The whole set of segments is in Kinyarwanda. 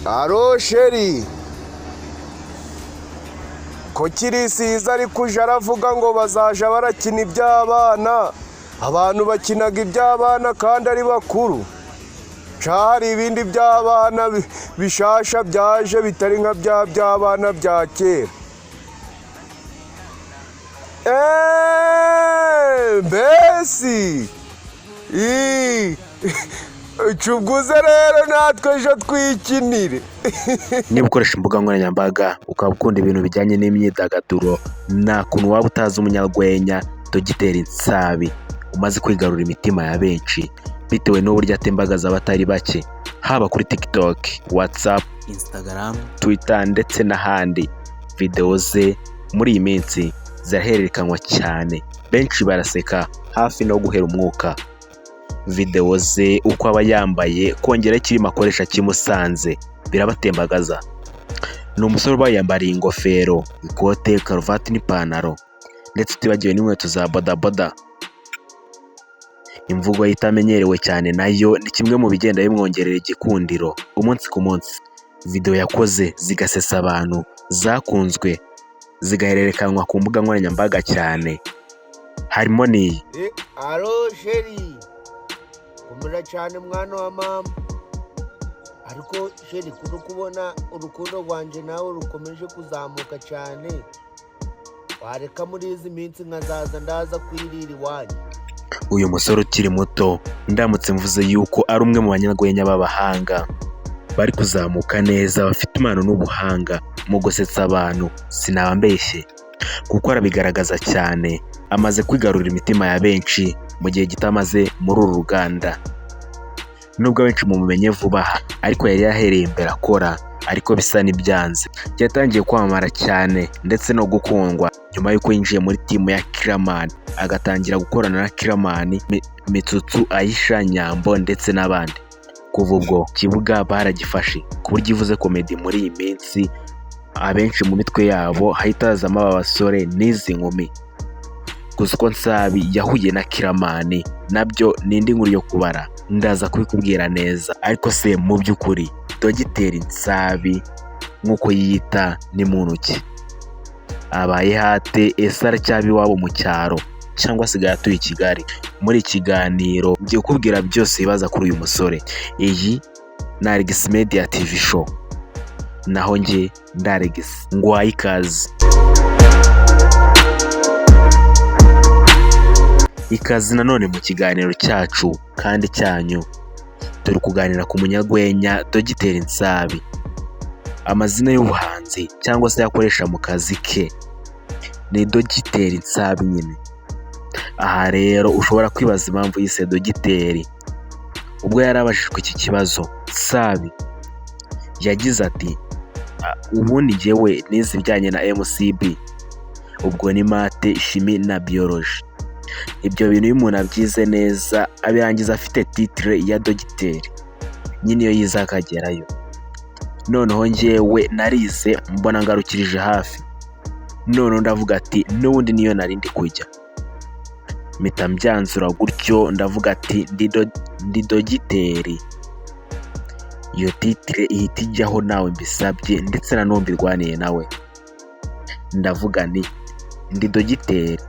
Aro sheri, ko kirisiza ari kuja aravuga ngo bazaja barakina iby'abana, abantu bakinaga iby'abana kandi ari bakuru. Hari ibindi by'abana bishasha byaje bitari nka by'abana bya kera. Mbesi cuguze rero natwe ejo twikinire. Niba ukoresha imbuga nkoranyambaga ukaba ukunda ibintu bijyanye n'imyidagaduro, nta kuntu waba utazi umunyarwenya Dogiteri Nsabi umaze kwigarura imitima ya benshi bitewe n'uburyo atembagaza abatari bake, haba kuri TikTok, WhatsApp, Instagram, Twitter ndetse n'ahandi. Video ze muri iyi minsi zirahererekanwa cyane, benshi baraseka hafi no guhera umwuka. Video ze uko aba yambaye kongera kirimo akoresha kimusanze birabatembagaza. Ni umusore uba yambariye ingofero, ikote, karuvati n'ipantaro ndetse utibagiwe n'inkweto za bodaboda. Imvugo itamenyerewe cyane nayo ni kimwe mu bigenda bimwongerera igikundiro umunsi ku munsi. Video yakoze zigasesa abantu, zakunzwe zigahererekanwa ku mbuga nkoranyambaga cyane, harimo n'iyi. Aro sheri, kumira cyane mwana wa mama, ariko sheri kuno kubona urukundo rwanje nawe rukomeje kuzamuka cyane, wareka muri izi minsi nkazaza ndaza kwirira iwanyu. Uyu musore ukiri muto ndamutse mvuze yuko ari umwe mu banyarwenya b'abahanga bari kuzamuka neza, bafite impano n'ubuhanga mu gusetsa abantu, sinaba mbeshye kuko arabigaragaza cyane. Amaze kwigarurira imitima ya benshi mu gihe gitamaze muri uru ruganda. Nubwo benshi mumenye vuba ariko yari yahereye imbere akora, ariko bisa n'ibyanze. Yatangiye kwamamara cyane ndetse no gukundwa nyuma y'uko yinjiye muri timu ya Kiramani, agatangira gukorana na Kiramani, Mitsutsu, Aisha, Nyambo ndetse n'abandi. Kuva ubwo kibuga baragifashe ku buryo ivuze komedi muri iyi minsi abenshi mu mitwe yabo hahita hazamo aba basore n'izi nkumi. Gusa uko Nsabi yahuye na Kiramani nabyo ni indi nkuru yo kubara, ndaza kubikubwira neza. Ariko se mu by'ukuri Dogiteri Nsabi nk'uko yiyita ni muntu ki? Abaye hate? Ese aracyaba iwabo mu cyaro cyangwa asigaye atuye i Kigali? Muri ikiganiro ngiye kukubwira byose bibaza kuri uyu musore. Iyi ni Alex Media TV show, naho njye Alex ngwaye ikaze. Ikaze nanone mu kiganiro cyacu kandi cyanyu. Turi kuganira ku munyarwenya Dogiteri Nsabi. Amazina y'ubuhanzi cyangwa se yakoresha mu kazi ke ni Dogiteri Nsabi nyine. Aha rero ushobora kwibaza impamvu yise Dogiteri. Ubwo yarabajijwe iki kibazo, Nsabi yagize ati ubundi njyewe nize ibijyanye na MCB, ubwo ni mate, shimi na biology. Ibyo bintu iyo umuntu abyize neza abirangiza afite titre ya Dogiteri, nyine iyo yize akagerayo. Noneho njyewe narize mbona ngarukirije hafi, noneho ndavuga ati n'ubundi niyo nari ndi kujya. Mpita mbyanzura gutyo ndavuga ati ndi Dogiteri. Iyo titre ihita ijyaho nawe mbisabye ndetse na none mbirwaniye nawe, ndavuga ndi Dogiteri.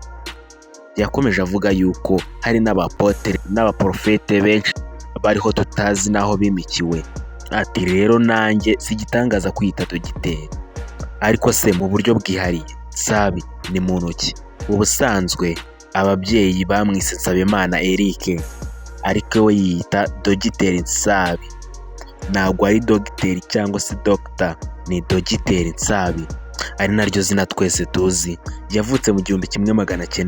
Yakomeje avuga yuko hari n'abapotere n'abaprofete benshi bariho tutazi naho bimikiwe. Ati rero nanjye sigitangaza kwita Dogiteri. Ariko se mu buryo bwihariye Nsabi ni muntu ki? Ubusanzwe ababyeyi bamwise Nsabimana Eric, ariko we yiyita Dogiteri Nsabi. Ntabwo ari Dogiteri cyangwa se Doctor, ni Dogiteri Nsabi, ari naryo zina twese tuzi. Yavutse mu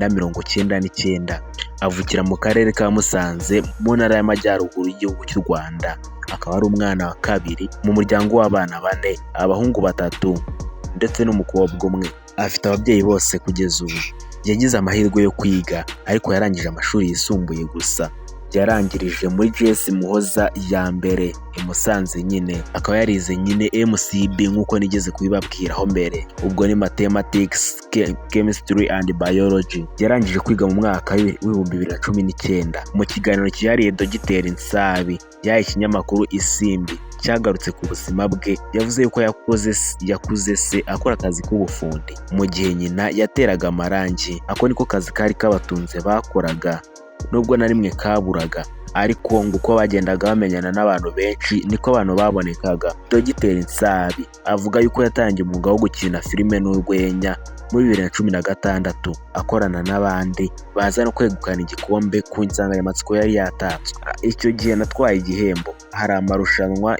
1999, avukira mu karere ka Musanze mu ntara y'Amajyaruguru y'igihugu cy'u Rwanda. Akaba ari umwana wa kabiri mu muryango w'abana 4, abahungu 3 ndetse n'umukobwa umwe. Afite ababyeyi bose kugeza ubu. Yagize amahirwe yo kwiga ariko yarangije amashuri yisumbuye gusa. Yarangirije muri JS Muhoza ya mbere i Musanze nyine. Akaba yarize nyine MCB nk'uko nigeze kubibabwiraho mbere, ubwo ni Mathematics, Chemistry and Biology. Yarangije kwiga mu mwaka w'ibihumbi 2019. Mu kiganiro cyihariye Dogiteri Nsabi yahaye ikinyamakuru Isimbi cyagarutse ku buzima bwe. Yavuze yuko yakuze se akora akazi k'ubufundi mu gihe nyina yateraga amarangi. Ako niko kazi kari kabatunze bakoraga, nubwo na rimwe kaburaga, ariko ngo uko bagendaga bamenyana n'abantu benshi niko abantu babonekaga. Dogiteri Nsabi avuga yuko yatangiye umwuga wo gukina filime n'urwenya muri 2016 akorana n'abandi baza no kwegukana igikombe ku nsanganyamatsiko yari yatatswe. Icyo gihe natwaye igihembo. Hari amarushanwa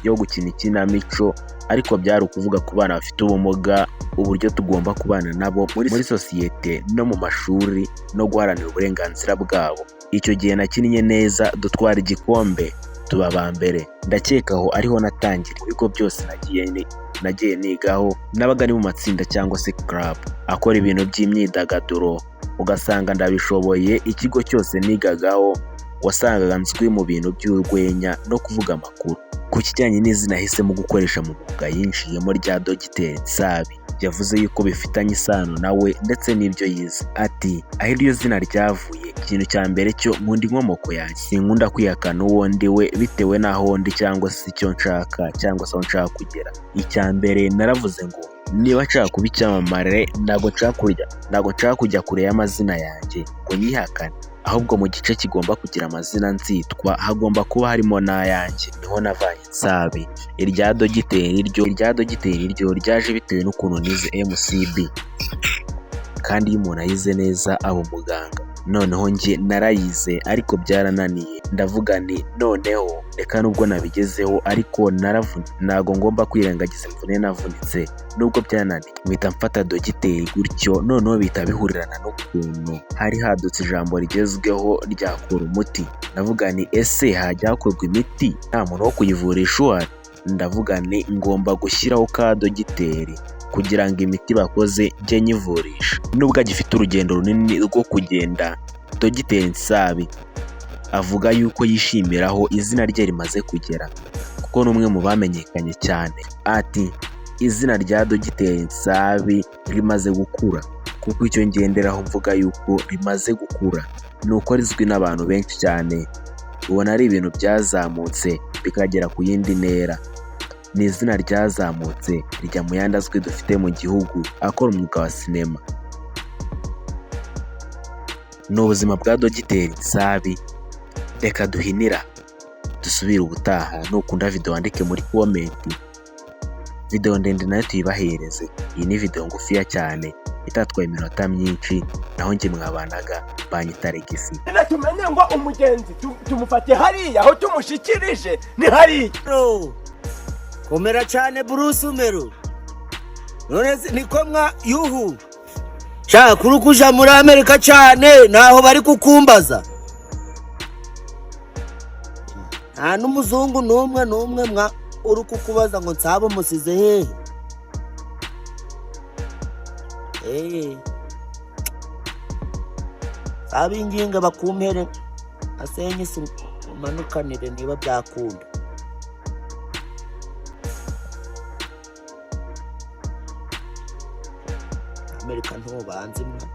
yo gukina ikinamico, ariko byari ukuvuga ku bana bafite ubumuga uburyo tugomba kubana nabo muri sosiyete no mu mashuri no guharanira uburenganzira bwabo. Icyo gihe nakinnye neza dutwara igikombe tuba aba mbere. Ndakeka aho ariho natangira. Ibigo byose nagiye nigaho nabaga ari mu matsinda cyangwa se club akora ibintu by'imyidagaduro, ugasanga ndabishoboye. Ikigo cyose nigagaho wasangaga nzwi mu bintu by'urwenya no kuvuga amakuru. Ku kijyanye n'izina yahisemo gukoresha mu mwuga yinjiyemo rya Dogiteri Nsabi, yavuze yuko bifitanye isano nawe ndetse n'ibyo yize. Ati aho iryo zina ryavuye, ikintu cya mbere cyo nkunda inkomoko yanjye. Sinkunda kwihakana uwo ndi we bitewe n'aho ndi cyangwa se icyo nshaka cyangwa se aho nshaka kugera. Icya mbere naravuze ngo niba nshaka kuba icyamamare ntabwo nshaka kujya kure y'amazina yanjye ngo nyihakane, ahubwo mu gice kigomba kugira amazina nzitwa hagomba kuba harimo n'ayanjye. Niho navanye Nsabi. Irya Dogiteri ryo ryaje bitewe n'ukuntu nize MCB, kandi iyo umuntu ayize neza aba umuganga. Noneho njye narayize ariko byarananiye, ndavuga nti noneho reka nubwo nabigezeho ariko naravunitse, ntabwo ngomba kwirengagiza imvune navunitse nubwo byananiye. Mpita mfata Dogiteri gutyo, noneho bihita bihurirana n'ukuntu hari hadutse ijambo rigezweho ryakora umuti. Ndavuga nti ese hajya hakorwa imiti nta muntu wo kuyivurisha uhari? Ndavuga nti ngomba gushyiraho ka Dogiteri kugira ngo imiti bakoze njye nyivurisha. Nubwo agifite urugendo runini rwo kugenda, Dogiteri Nsabi avuga yuko yishimira aho izina rye rimaze kugera kuko n'umwe mu bamenyekanye cyane. Ati izina rya Dogiteri Nsabi rimaze gukura, kuko icyo ngenderaho mvuga yuko rimaze gukura ni uko rizwi n'abantu benshi cyane. Ubona ari ibintu byazamutse bikagera ku yindi ntera. Ni izina ryazamutse rijya mu yandi azwi dufite mu gihugu akora umwuga wa sinema. Ni ubuzima bwa Dogiteri Nsabi. Reka duhinira dusubire ubutaha. Nukunda video wandike muri comment. Video ndende nayo tuyibahereze. Iyi ni video ngufiya cyane itatwaye iminota myinshi, naho njye mwabanaga banyita Regisi. Tumenye ngo umugenzi tumufate hariya aho tumushikirije ni hariya. Komera cyane Bruce Umero. None niko mwa yuhu. Shaka kurukuja muri Amerika cyane naho bari kukumbaza. Nta n'umuzungu n'umwe mwa uri kukubaza ngo nsaba musize hehe. Abinginga bakumpere asenye umanukanire niba byakunda. Amerika ntubanze mwa.